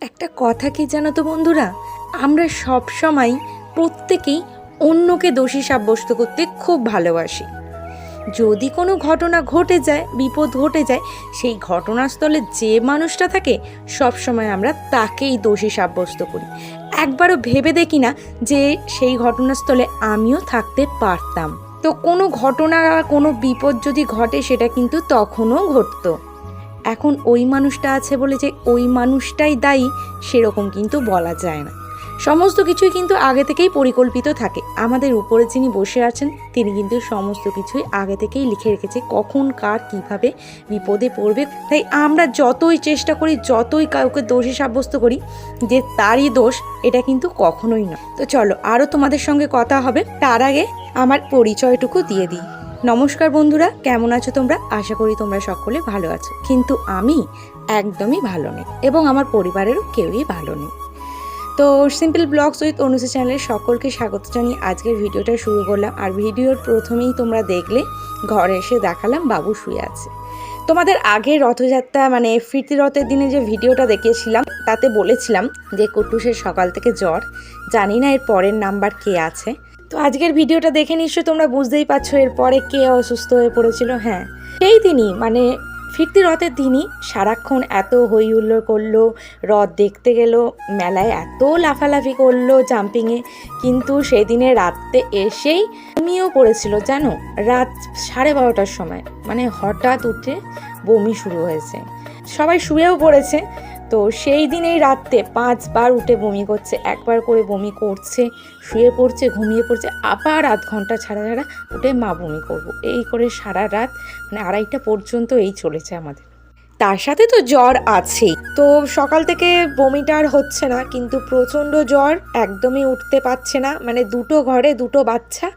একটা কথা কি জানো তো বন্ধুরা, আমরা সব সময় প্রত্যেকেই অন্যকে দোষী সাব্যস্ত করতে খুব ভালোবাসি। যদি কোনো ঘটনা ঘটে যায়, বিপদ ঘটে যায়, সেই ঘটনাস্থলে যে মানুষটা থাকে সব সময় আমরা তাকেই দোষী সাব্যস্ত করি। একবারও ভেবে দেখি না যে সেই ঘটনাস্থলে আমিও থাকতে পারতাম। তো কোনো ঘটনা, কোনো বিপদ যদি ঘটে সেটা কিন্তু তখনও ঘটতো। এখন ওই মানুষটা আছে বলে যে ওই মানুষটাই দায়ী সেরকম কিন্তু বলা যায় না। সমস্ত কিছুই কিন্তু আগে থেকেই পরিকল্পিত থাকে। আমাদের উপরে যিনি বসে আছেন তিনি কিন্তু সমস্ত কিছুই আগে থেকেই লিখে রেখেছে, কখন কার কিভাবে বিপদে পড়বে। তাই আমরা যতই চেষ্টা করি, যতই কাউকে দোষী সাব্যস্ত করি যে তারই দোষ, এটা কিন্তু কখনোই না। তো চলো আরও তোমাদের সঙ্গে কথা হবে, তার আগে আমার পরিচয়টুকু দিয়ে দিই। নমস্কার বন্ধুরা, কেমন আছো তোমরা? আশা করি তোমরা সকলে ভালো আছো, কিন্তু আমি একদমই ভালো নেই এবং আমার পরিবারেরও কেউই ভালো নেই। তো সিম্পল ব্লগস উইথ অনুসা চ্যানেলের সকলকে স্বাগত জানিয়ে আজকের ভিডিওটা শুরু করলাম। আর ভিডিওর প্রথমেই তোমরা দেখলে ঘরে এসে দেখালাম বাবু শুয়ে আছে। তোমাদের আগের রথযাত্রা মানে ফিরতি রথের দিনে যে ভিডিওটা দেখিয়েছিলাম তাতে বলেছিলাম যে কুট্টুসের সকাল থেকে জ্বর, জানি না এর পরের নাম্বার কে আছে। তো আজকের ভিডিওটা দেখে নিশ্চয়ই তোমরা বুঝতেই পারছো এরপরে কে অসুস্থ হয়ে পড়েছিল। হ্যাঁ, সেই দিনই মানে ফিরতি রথের দিনই সারাক্ষণ এত হই হুল্লোড় করলো, রথ দেখতে গেল, মেলায় এত লাফালাফি করলো জাম্পিংয়ে, কিন্তু সেই দিনে রাত্রে এসেই ঘুমিয়েও পড়েছিল জানো। রাত 12:30টার সময় মানে হঠাৎ উঠে বমি শুরু হয়েছে, সবাই শুয়েও পড়েছে। তো সেই দিনেই রাত্রে 5বার উঠে বমি করছে, একবার করে বমি করছে, শুয়ে পড়ছে, ঘুমিয়ে পড়ছে, আবার আধ ঘন্টা ছাড়া ছাড়া উঠে মা বমি করবো, এই করে সারা রাত মানে 2:30টা পর্যন্ত এই চলেছে আমাদের। তার সাথে তো জ্বর আছেই। তো সকাল থেকে বমিটা আর হচ্ছে না, কিন্তু প্রচণ্ড জ্বর, একদমই উঠতে পারছে না। মানে দুটো ঘরে দুটো বাচ্চা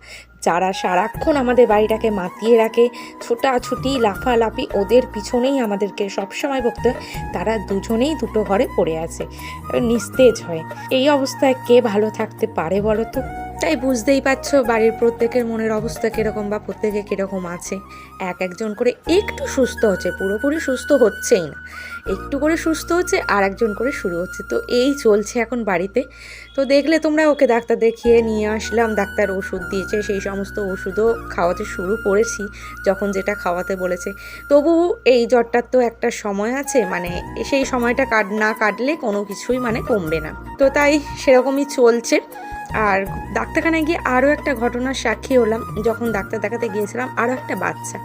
যারা সারাক্ষণ আমাদের বাড়িটাকে মাতিয়ে রাখে, ছোটাছুটি লাফালাফি, ওদের পিছনেই আমাদেরকে সবসময় বকতে হয়। তারা দুজনেই দুটো ঘরে পড়ে আছে, নিস্তেজ হয়। এই অবস্থায় কে ভালো থাকতে পারে বলো তো? তাই বুঝতেই পারছো বাড়ির প্রত্যেকের মনের অবস্থা কীরকম বা প্রত্যেকে কীরকম আছে। একজন করে একটু সুস্থ হচ্ছে, পুরোপুরি সুস্থ হচ্ছেই না, একটু করে সুস্থ হচ্ছে, আর একজন করে শুরু হচ্ছে। তো এই চলছে এখন বাড়িতে। তো দেখলে তোমরা, ওকে ডাক্তার দেখিয়ে নিয়ে আসলাম, ডাক্তার ওষুধ দিয়েছে, সেই সমস্ত ওষুধও খাওয়াতে শুরু করেছি যখন যেটা খাওয়াতে বলেছে। তবু এই জ্বরটার তো একটা সময় আছে, মানে সেই সময়টা না কাটলে কোনো কিছুই মানে কমবে না। তো তাই সেরকমই চলছে। আর ডাক্তারখানায় গিয়ে আরও একটা ঘটনার সাক্ষী হলাম। যখন ডাক্তার দেখাতে গিয়েছিলাম, আরও একটা বাচ্চা,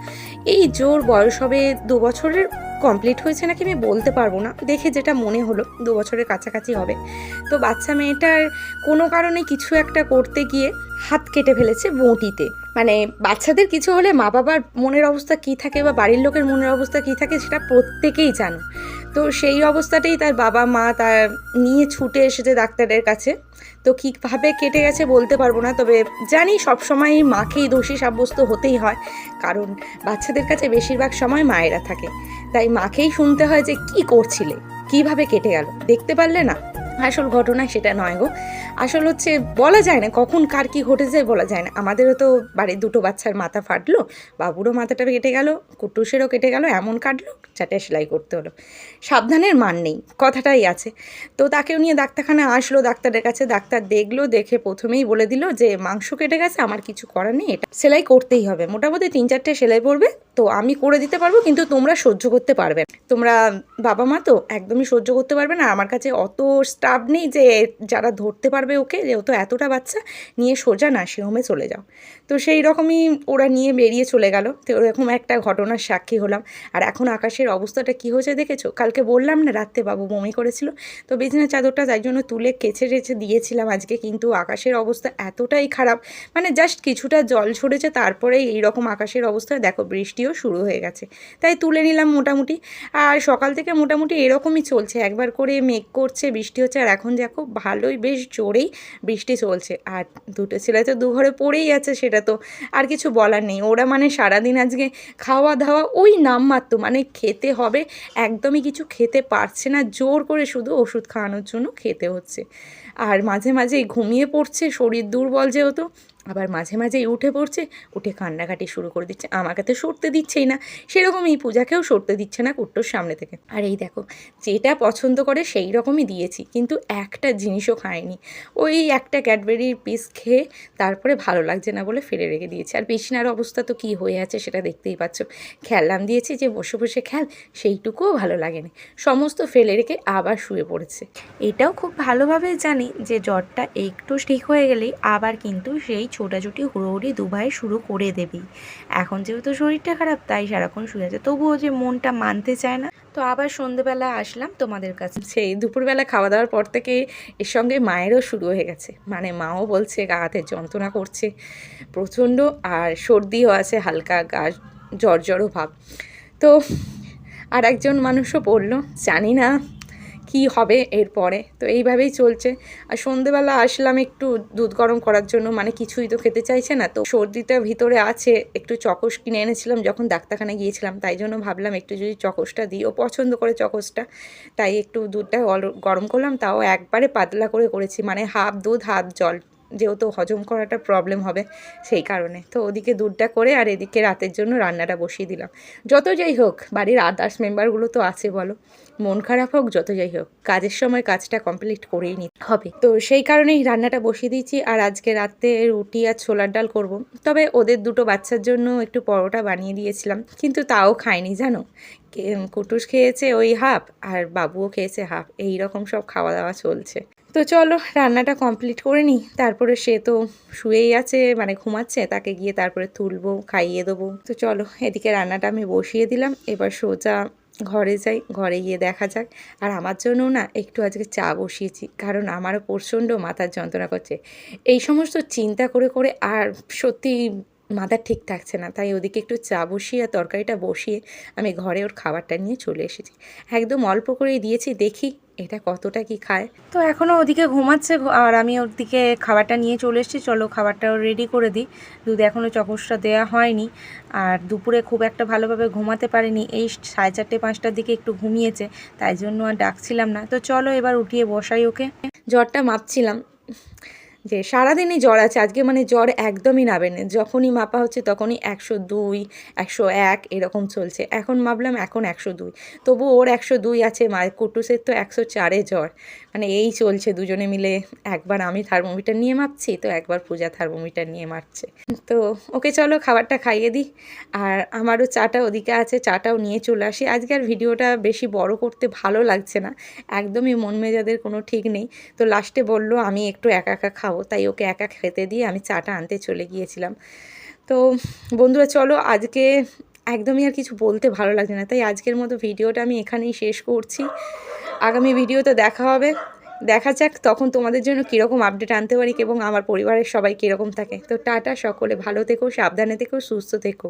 এই জোর বয়স হবে 2 বছরের কমপ্লিট হয়েছে নাকি আমি বলতে পারবো না, দেখে যেটা মনে হলো 2 বছরের কাছাকাছি হবে। তো বাচ্চা মেয়েটার কোনো কারণে কিছু একটা করতে গিয়ে হাত কেটে ফেলেছে বঁটিতে। মানে বাচ্চাদের কিছু হলে মা বাবার মনের অবস্থা কী থাকে বা বাড়ির লোকের মনের অবস্থা কী থাকে সেটা প্রত্যেকেই জানো। তো সেই অবস্থাতেই তার বাবা মা তার নিয়ে ছুটে এসেছে ডাক্তারের কাছে। তো কীভাবে কেটে গেছে বলতে পারবো না, তবে জানি সবসময় মাকেই দোষী সাব্যস্ত হতেই হয়, কারণ বাচ্চাদের কাছে বেশিরভাগ সময় মায়েরা থাকে। তাই মাকেই শুনতে হয় যে কি করছিলে, কিভাবে কেটে গেল, দেখতে পারলে না। আসল ঘটনা সেটা নয় গো, আসল হচ্ছে বলা যায় না কখন কার কী ঘটে যায়, বলা যায় না। আমাদেরও তো বাড়ির দুটো বাচ্চার মাথা ফাটলো, বাবুরও মাথাটা কেটে গেল, কুট্টুসেরও কেটে গেল, এমন কাটলো 4টে সেলাই করতে হলো। সাবধানের মান নেই, কথাটাই আছে। তো তাকেও নিয়ে ডাক্তারখানা আসলো, ডাক্তারের কাছে। ডাক্তার দেখলো, দেখে প্রথমেই বলে দিল যে মাংস কেটে গেছে, আমার কিছু করার নেই, এটা সেলাই করতেই হবে। মোটামুটি 3-4টে সেলাই পড়বে, তো আমি করে দিতে পারবো, কিন্তু তোমরা সহ্য করতে পারবে, তোমরা বাবা মা তো একদমই সহ্য করতে পারবে না। আমার কাছে অত স্টাফ নেই যে যারা ধরতে পারবে ওকে, যেহেতু এতটা বাচ্চা নিয়ে সোজা নার্সিংহোমে চলে যাও। তো সেই রকমই ওরা নিয়ে বেরিয়ে চলে গেল। তো এরকম একটা ঘটনার সাক্ষী হলাম। আর এখন আকাশের অবস্থাটা কী হয়েছে দেখেছো? কালকে বললাম না রাত্রে বাবু বমি করেছিল, তো বিছানার চাদরটা তাই জন্য তুলে কেচে টেচে দিয়েছিলাম আজকে, কিন্তু আকাশের অবস্থা এতটাই খারাপ, মানে জাস্ট কিছুটা জল ছড়েছে, তারপরেই এইরকম আকাশের অবস্থা। দেখো বৃষ্টিও শুরু হয়ে গেছে, তাই তুলে নিলাম মোটামুটি। আর সকাল থেকে মোটামুটি এরকমই চলছে, একবার করে মেঘ করছে, বৃষ্টি হচ্ছে, আর এখন দেখো ভালোই বেশ জোরেই বৃষ্টি চলছে। আর দুটো ছেলে তো দু ঘরে পড়েই আছে, সেটা তো আর কিছু বলার নেই। ওরা মানে সারাদিন আজকে খাওয়া দাওয়া ওই নামমাত্র, মানে খেতে হবে, একদমই কিছু খেতে পারছে না, জোর করে শুধু ওষুধ খাওয়ানোর জন্য খেতে হচ্ছে। আর মাঝে মাঝে ঘুমিয়ে পড়ছে, শরীর দুর্বল যেহেতু, আবার মাঝে মাঝেই উঠে পড়ছে, উঠে কান্নাকাটি শুরু করে দিচ্ছে। আমাকে তো সরতে দিচ্ছেই না, সেরকমই পূজাকেও সরতে দিচ্ছে না কুট্টোর সামনে থেকে। আর এই দেখো, যেটা পছন্দ করে সেই রকমই দিয়েছি, কিন্তু একটা জিনিসও খায়নি। ওই একটা ক্যাডবেরির পিস খেয়ে তারপরে ভালো লাগছে না বলে ফেলে রেখে দিয়েছি। আর বিছনার অবস্থা তো কী হয়ে আছে সেটা দেখতেই পাচ্ছ। খেললাম দিয়েছি যে বসে বসে খেল, সেইটুকুও ভালো লাগেনি, সমস্ত ফেলে রেখে আবার শুয়ে পড়েছে। এটাও খুব ভালোভাবে জানি যে জ্বরটা একটু ঠিক হয়ে গেলেই আবার কিন্তু সেই ছোটাছুটি হুড়োহুড়ি দুবাই শুরু করে দেবেই। এখন যেহেতু শরীরটা খারাপ তাই সারাক্ষণ শুয়ে আছে, তবুও যে মনটা মানতে চায় না। তো আবার সন্ধেবেলা আসলাম তোমাদের কাছে। সেই দুপুরবেলা খাওয়া দাওয়ার পর থেকে এর সঙ্গে মায়েরও শুরু হয়ে গেছে, মানে মাও বলছে গা হাতে যন্ত্রণা করছে প্রচণ্ড, আর সর্দিও আছে হালকা, গা জ্বর ভাব। তো আর একজন মানুষও বললো, জানি না কি হবে এরপরে। তো এইভাবেই চলছে। আর সন্ধেবেলা আসলাম একটু দুধ গরম করার জন্য, মানে কিছুই তো খেতে চাইছে না, তো সর্দিটা ভিতরে আছে। একটু চকোস কিনে এনেছিলাম যখন ডাক্তারখানায় গিয়েছিলাম, তাই জন্য ভাবলাম একটু যদি চকোসটা দিই, ও পছন্দ করে চকোসটা, তাই একটু দুধটা গরম করলাম, তাও একবারে পাতলা করে করেছি, মানে হাফ দুধ হাফ জল, যেহেতু হজম করাটা প্রবলেম হবে সেই কারণে। তো ওদিকে দুধটা করে আর এদিকে রাতের জন্য রান্নাটা বসিয়ে দিলাম। যত যাই হোক বাড়ির আদার্স মেম্বারগুলো তো আছে বলো, মন খারাপ হোক যত যাই হোক, কাজের সময় কাজটা কমপ্লিট করেই নিতে হবে। তো সেই কারণেই রান্নাটা বসিয়ে দিয়েছি। আর আজকে রাতে রুটি আর ছোলার ডাল করব। তবে ওদের দুটো বাচ্চার জন্য একটু পরোটা বানিয়ে দিয়েছিলাম, কিন্তু তাও খায়নি জানো। কুটুস খেয়েছে ওই হাফ, আর বাবুও খেয়েছে হাফ, এই রকম সব খাওয়া দাওয়া চলছে। তো চলো রান্নাটা কমপ্লিট করে নিই, তারপরে সে তো শুয়েই আছে, মানে ঘুমাচ্ছে, তাকে গিয়ে তারপরে তুলবো, খাইয়ে দেবো। তো চলো এদিকে রান্নাটা আমি বসিয়ে দিলাম, এবার সোজা ঘরে যাই, ঘরে গিয়ে দেখা যাক। আর আমার জন্যও না একটু আজকে চা বসিয়েছি, কারণ আমারও প্রচণ্ড মাথার যন্ত্রণা করছে এই সমস্ত চিন্তা করে করে, আর সত্যি মাথা ঠিক থাকছে না। তাই ওদিকে একটু চা বসিয়ে আর তরকারিটা বসিয়ে আমি ঘরে ওর খাবারটা নিয়ে চলে এসেছি। একদম অল্প করেই দিয়েছি, দেখি এটা কতটা কি খায়। তো এখনও ওদিকে ঘুমাচ্ছে, আর আমি ওর দিকে খাবারটা নিয়ে চলে এসেছি। চলো খাবারটাও রেডি করে দিই। দুধ এখনও চকোসটা দেওয়া হয়নি, আর দুপুরে খুব একটা ভালোভাবে ঘুমাতে পারিনি, এই 4:30-5টার দিকে একটু ঘুমিয়েছে, তাই জন্য আর ডাকছিলাম না। তো চলো এবার উঠিয়ে বসাই ওকে। জ্বরটা মাপছিলাম যে সারাদিনই জ্বর আছে আজকে, মানে জ্বর একদমই নাবে না, যখনই মাপা হচ্ছে তখনই 102 101 এরকম চলছে। এখন মাপলাম এখন 102, তবু ওর 102 আছে, কুটুসের তো 104-এ জ্বর। মানে এই চলছে দুজনে মিলে, একবার আমি থার্মোমিটার নিয়ে মাপছি, তো একবার পূজা থার্মোমিটার নিয়ে মাপছে। তো ওকে চলো খাবারটা খাইয়ে দিই, আর আমারও চাটা ওদিকে আছে, চাটাও নিয়ে চলে আসি। আজকে আর ভিডিওটা বেশি বড় করতে ভালো লাগছে না, একদমই মন মেজাজের কোনো ঠিক নেই। তো লাস্টে বললো আমি একটু একা একা খাবো, তাই ওকে একা খেতে দিয়ে আমি চাটা আনতে চলে গিয়েছিলাম। তো বন্ধুরা চলো আজকে একদমই আর কিছু বলতে ভালো লাগছে না, তাই আজকের মতো ভিডিওটা আমি এখানেই শেষ করছি। আগামী ভিডিওতে দেখা হবে, দেখা যাক তখন তোমাদের জন্য কীরকম আপডেট আনতে পারি এবং আমার পরিবারের সবাই কীরকম থাকে। তো টাটা, সকলে ভালো থেকো, সাবধানে থেকো, সুস্থ থেকো।